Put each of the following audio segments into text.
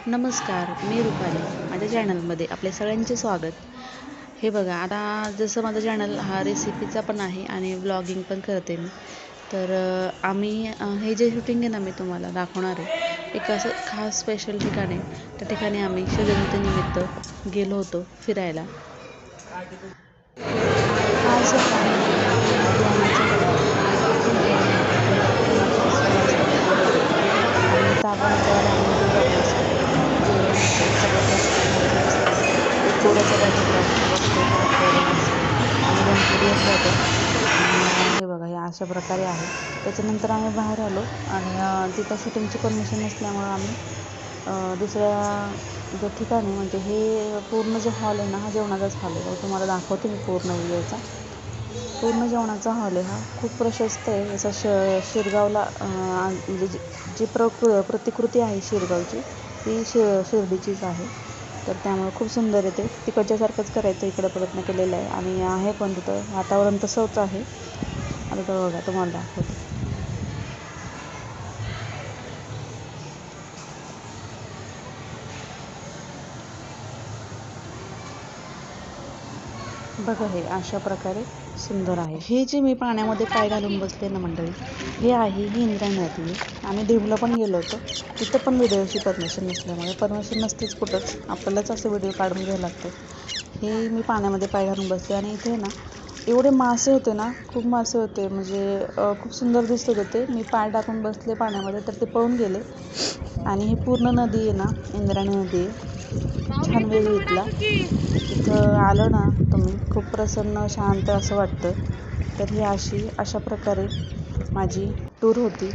नमस्कार, मी रुपाली. माझ्या चॅनलमध्ये आपले सगळ्यांचे स्वागत. हे बघा, आता जसं माझं चॅनल हा रेसिपीचा पण आहे आणि व्लॉगिंग पण करते मी. तर आम्ही हे जे शूटिंग आहे ना, मी तुम्हाला दाखवणार आहे. एक असं खास स्पेशल ठिकाण आहे. त्या ठिकाणी आम्ही शिवजयंतीनिमित्त गेलो होतो फिरायला. हा जो आहे लुधियानाचा आणि त्याबरोबर आम्ही ते बघण्यासाठी जेवण असतं जबरदस्त मजा असते. एक गोऱ्याचा कार्यक्रम बघतो परत आम्ही 2 दिवस राहतो. आणि हे बघा, हे अशा प्रकारे आहे. त्याच्यानंतर आम्ही बाहेर आलो आणि तिथं शूटिंगची परमिशन नसल्यामुळं आम्ही दुसऱ्या जे ठिकाणी, म्हणजे हे पूर्ण जो हॉल आहे ना, हा जेवणाचाच हॉल आहे. बघा, तुम्हाला दाखवते मी पूर्ण व्हिडिओचा. पूर्ण जेवणाचा हॉल आहे हा. खूप प्रशस्त आहे. जसा शिरगावला म्हणजे जी प्रतिकृती आहे शिरगावची, ती शिर्डीचीच आहे. तर त्यामुळे खूप सुंदर आहे. ते तिकडच्यासारखंच करायचं इकडं प्रयत्न केलेला आहे आणि आहे पण तिथं वातावरण तसंच आहे. आता तर बघा, तुम्हाला दाखवते. बघा, हे अशा प्रकारे सुंदर आहे. हे जे मी पाण्यामध्ये पाय घालून बसले ना मंडळी, ही इंद्रायणी नदी आहे. आम्ही देहूला पण गेलो होतो. तिथं पण व्हिडिओची परमिशन नसल्यामुळे, परमिशन नसतेच कुठंच, आपल्यालाच असं व्हिडिओ काढून घ्यायला लागतं. हे मी पाण्यामध्ये पाय घालून बसले आणि इथे ना एवढे मासे होते ना, खूप मासे होते. म्हणजे खूप सुंदर दिसत होते ते. मी पाय टाकून बसले पाण्यामध्ये तर ते पळून गेले. आणि ही पूर्ण नदी आहे ना, इंद्रायणी नदी आहे. छान व्ह्यू इथला. इथं आलं ना तुम्ही, खूप प्रसन्न शांत असं वाटतं. तर ही अशा प्रकारे माझी टूर होती.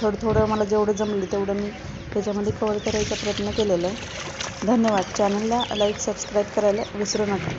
थोडं मला जेवढं जमलं तेवढं मी त्याच्यामध्ये कव्हर करायचा प्रयत्न केलेला आहे. धन्यवाद. चॅनलला लाईक सबस्क्राईब करायला विसरू नका.